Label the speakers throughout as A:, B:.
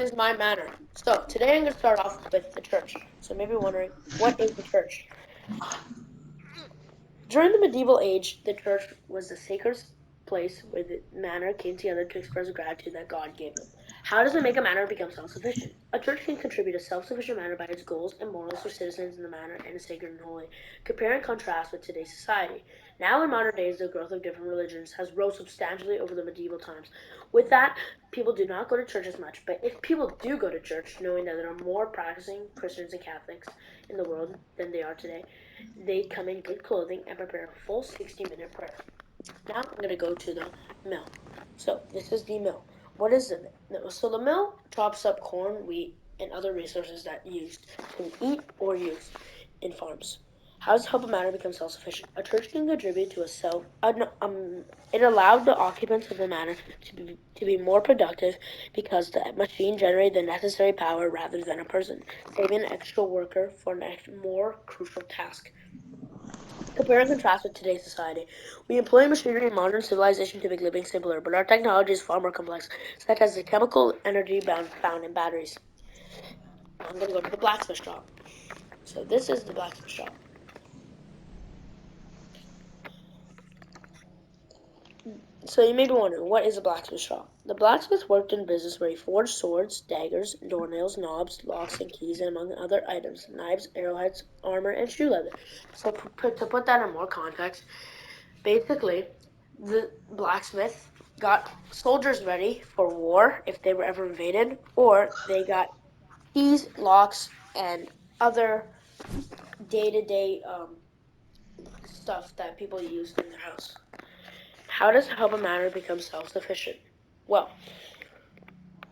A: is my manner. So today I'm going to start off with the church. So maybe you're wondering, what is the church? During the medieval age, the church was the sacred place where the manor came together to express gratitude that God gave them. How does it make a manor become self-sufficient? A church can contribute a self-sufficient manor by its goals and morals for citizens in the manor and is sacred and holy. Compare and contrast with today's society. Now in modern days, the growth of different religions has grown substantially over the medieval times. With that, people do not go to church as much, but if people do go to church, knowing that there are more practicing Christians and Catholics in the world than they are today, they come in good clothing and prepare a full 60-minute prayer. Now I'm going to go to the mill. So this is the mill. What is the mill? So the mill chops up corn, wheat, and other resources that used to eat or use in farms. How does help a manor become self-sufficient? A church can contribute to a self. It allowed the occupants of the manor to be more productive because the machine generated the necessary power rather than a person, saving an extra worker for an more crucial task. Compare and contrast with today's society. We employ machinery in modern civilization to make living simpler, but our technology is far more complex, such as the chemical energy found in batteries. I'm going to go to the blacksmith shop. So this is the blacksmith shop. So you may be wondering, what is a blacksmith shop? The blacksmith worked in business where he forged swords, daggers, doornails, knobs, locks, and keys, and among other items, knives, arrowheads, armor, and shoe leather. So to put that in more context, basically, the blacksmith got soldiers ready for war if they were ever invaded, or they got keys, locks, and other day-to-day stuff that people used in their house. How does help a manor become self-sufficient? Well,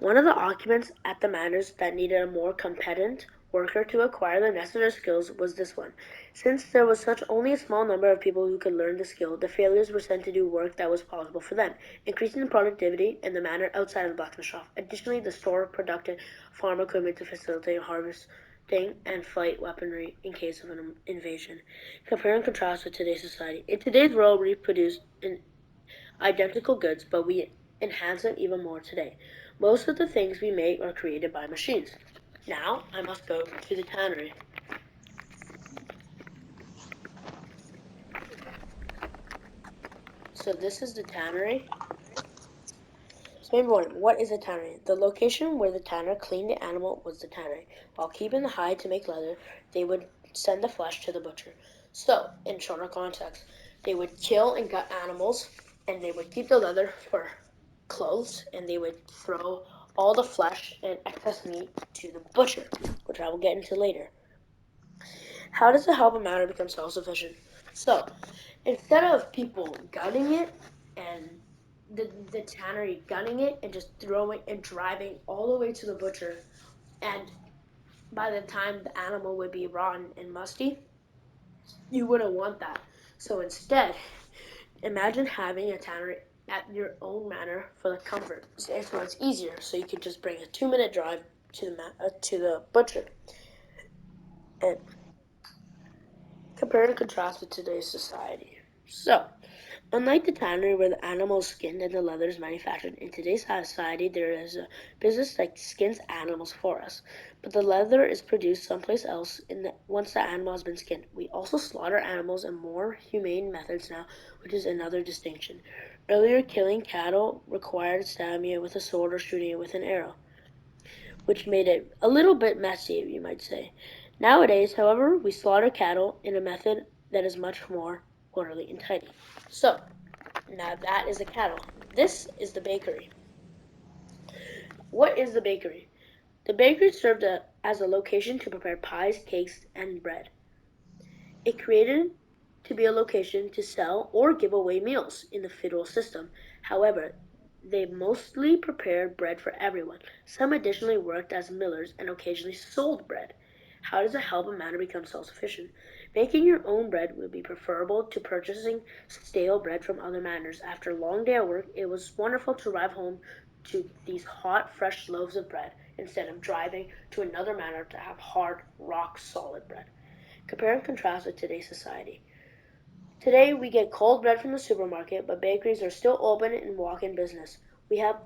A: one of the occupants at the manors that needed a more competent worker to acquire the necessary skills was this one. Since there was such only a small number of people who could learn the skill, the failures were sent to do work that was possible for them, increasing the productivity in the manor outside of the blacksmith shop. Additionally, the store produced farm equipment to facilitate harvesting and fight weaponry in case of an invasion. Compare and contrast with today's society. In today's world, we produce identical goods, but we enhance them even more today. Most of the things we make are created by machines. Now, I must go to the tannery. So this is the tannery. So maybe wondering, what is a tannery? The location where the tanner cleaned the animal was the tannery. While keeping the hide to make leather, they would send the flesh to the butcher. So, in shorter context, they would kill and gut animals, and they would keep the leather for clothes, and they would throw all the flesh and excess meat to the butcher, which I will get into later. How does it help a matter become self-sufficient? So, instead of people gutting it and the tannery gunning it and just throwing and driving all the way to the butcher, and by the time the animal would be rotten and musty, you wouldn't want that. So instead, imagine having a tannery at your own manor for the comfort. So it's easier, so you could just bring a 2-minute drive to the butcher. And compare and contrast with today's society. So, unlike the tannery where the animal is skinned and the leather is manufactured, in today's society there is a business that skins animals for us. But the leather is produced someplace else once the animal has been skinned. We also slaughter animals in more humane methods now, which is another distinction. Earlier, killing cattle required stabbing it with a sword or shooting it with an arrow, which made it a little bit messy, you might say. Nowadays, however, we slaughter cattle in a method that is much more orderly and tidy. So, now that is the cattle. This is the bakery. What is the bakery? The bakery served as a location to prepare pies, cakes, and bread. It created to be a location to sell or give away meals in the feudal system. However, they mostly prepared bread for everyone. Some additionally worked as millers and occasionally sold bread. How does it help a manor become self-sufficient? Baking your own bread would be preferable to purchasing stale bread from other manors. After a long day at work, it was wonderful to arrive home to these hot, fresh loaves of bread instead of driving to another manor to have hard, rock-solid bread. Compare and contrast with today's society. Today we get cold bread from the supermarket, but bakeries are still open and walk-in business. We have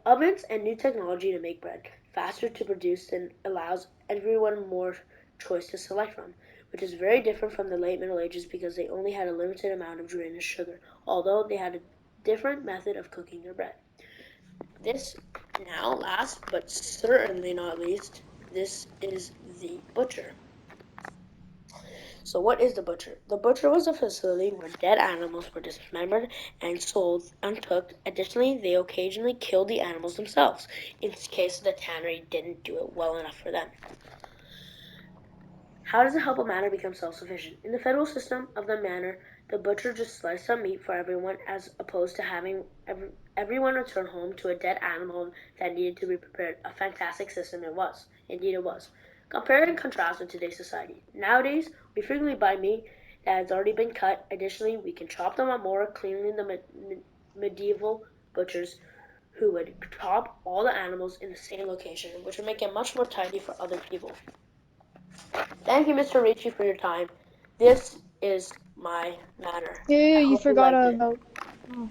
A: ovens and new technology to make bread. faster to produce and allows everyone more choice to select from, which is very different from the late Middle Ages because they only had a limited amount of drainage sugar, although they had a different method of cooking their bread. This now, last but certainly not least, this is the butcher. So what is the butcher? The butcher was a facility where dead animals were dismembered and sold uncooked. Additionally, they occasionally killed the animals themselves, in case the tannery didn't do it well enough for them. How does it help a manor become self-sufficient? In the federal system of the manor, the butcher just sliced some meat for everyone as opposed to having everyone return home to a dead animal that needed to be prepared. A fantastic system it was. Indeed it was. Compare and contrast with today's society. Nowadays, we frequently buy meat that has already been cut. Additionally, we can chop them up more cleanly than the medieval butchers who would chop all the animals in the same location, which would make it much more tidy for other people. Thank you, Mr. Ricci, for your time. This is my manor.
B: Yeah,
A: I
B: you
A: hope you
B: forgot
A: liked it.
B: about. Oh.